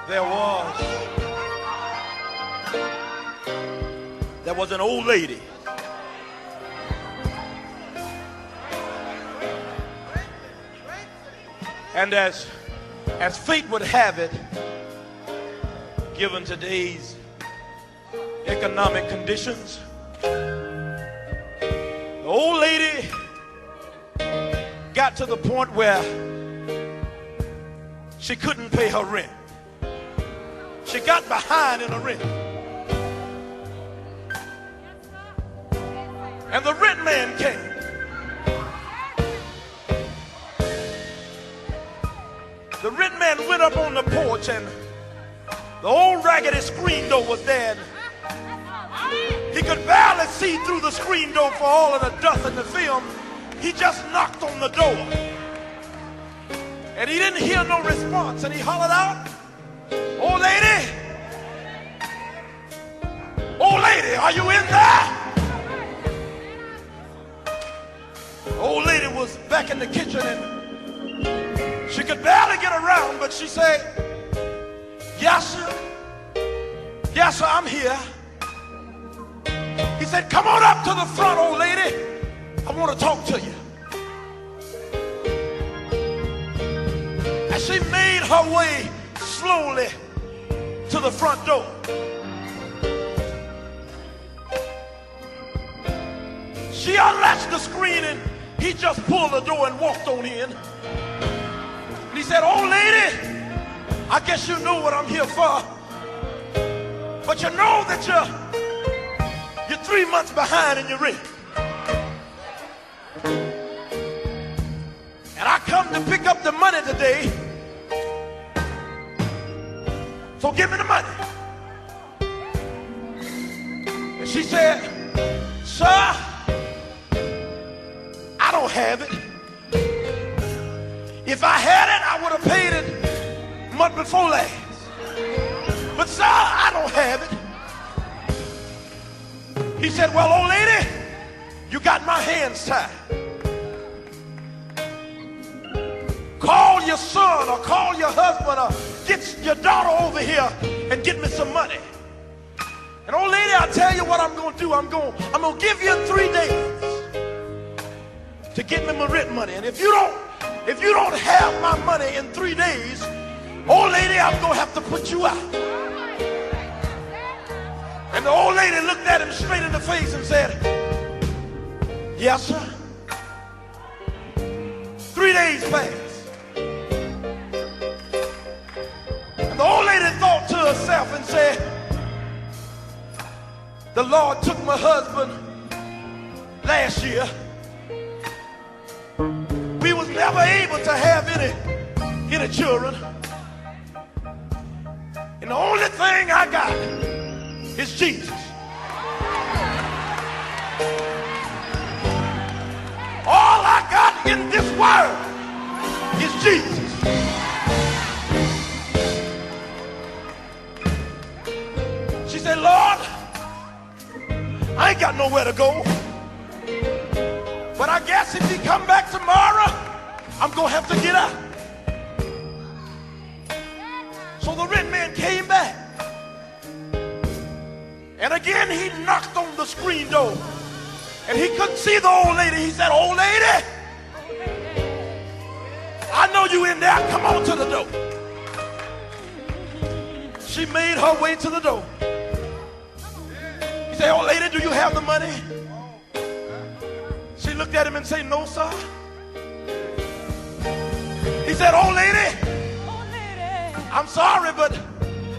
There was an old lady. And as fate would have it, given today's economic conditions, the old lady got to the point where she couldn't pay her rent. She got behind in the rent. And the rent man came. The rent man went up on the porch, and the old raggedy screen door was there. And he could barely see through the screen door for all of the dust and the film. He just knocked on the door. And he didn't hear no response. And he hollered out, "Old lady! Old lady, are you in there?" The old lady was back in the kitchen, and she could barely get around, but she said, "Yes, sir. Yes, sir, I'm here." He said, "Come on up to the front, old lady. I want to talk to you." As she made her way slowly to the front door, she unlatched the screen, and he just pulled the door and walked on in. And he said, "Old lady, I guess you know what I'm here for. But you know that you're 3 months behind in your rent. And I come to pick up the money today. So give me the money." And she said, "Sir, I don't have it. If I had it, I would have paid it month before last. But sir, I don't have it." He said, "Well, old lady, you got my hands tied. Call your son or call your husband or get your daughter over here and get me some money. And old lady, I'll tell you what I'm going to do. I'm going to give you 3 days to get me my rent money. And if you don't have my money in 3 days, old lady, I'm going to have to put you out." And the old lady looked at him straight in the face and said, "Yes, sir." 3 days passed. And the old lady thought to herself and said, "The Lord took my husband last year. We was never able to have any children. And the only thing I got is Jesus. All I got in this world is Jesus." She said, "Lord, I ain't got nowhere to go. But I guess if he come back tomorrow, I'm going to have to get out." So the rent man came back. And again, he knocked on the screen door. And he couldn't see the old lady. He said, "Old lady, I know you in there. Come on to the door." She made her way to the door. He said, "Old lady, do you have the money?" She looked at him and said, "No, sir." He said, "Old lady, I'm sorry, but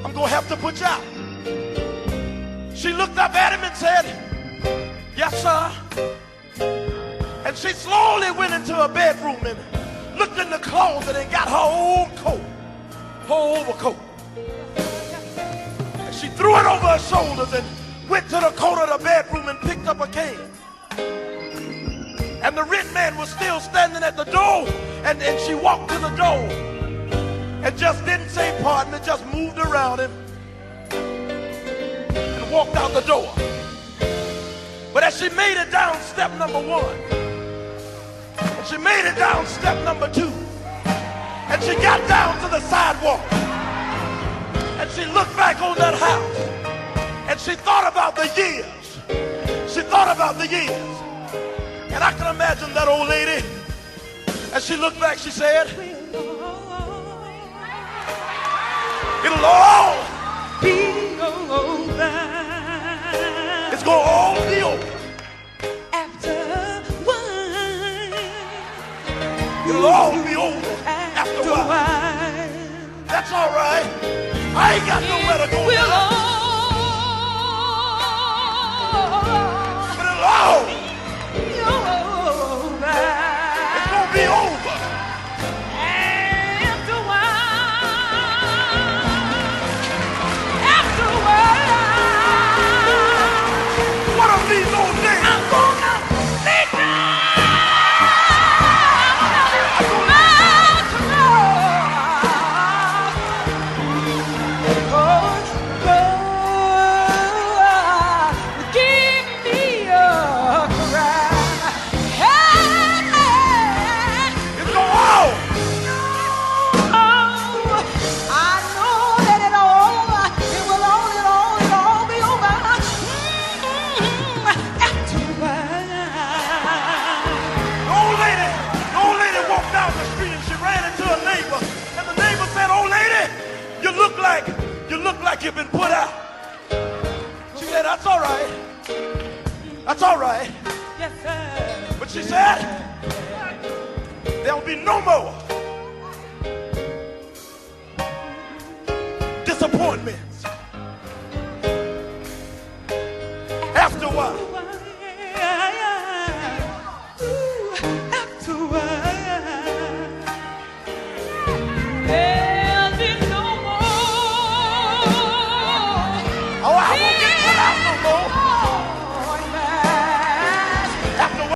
I'm going to have to put you out." She looked up at him and said, "Yes, sir." And she slowly went into her bedroom and looked in the closet and got her old coat, her overcoat. And she threw it over her shoulders and went to the corner of the bedroom and picked up a cane. And the rent man was still standing at the door, and she walked to the door and just didn't say pardon, and just moved around him and walked out the door. But as she made it down step number 1, and she made it down step number 2, and she got down to the sidewalk, she looked back on that house and she thought about the years. She thought about the years. And I can imagine that old lady, as she looked back, she said, it'll all be over. It's going to all be over. After one. It'll all be over after a while. That's all right. I ain't got nowhere to go now. But it'll all Be over. it's going to be over. After a while. After a while. What are these old days? I'm gonna lay down. You look like you've been put out. She said, that's all right. That's all right. Yes, sir. But she said, there'll be no more disappointments. After a while.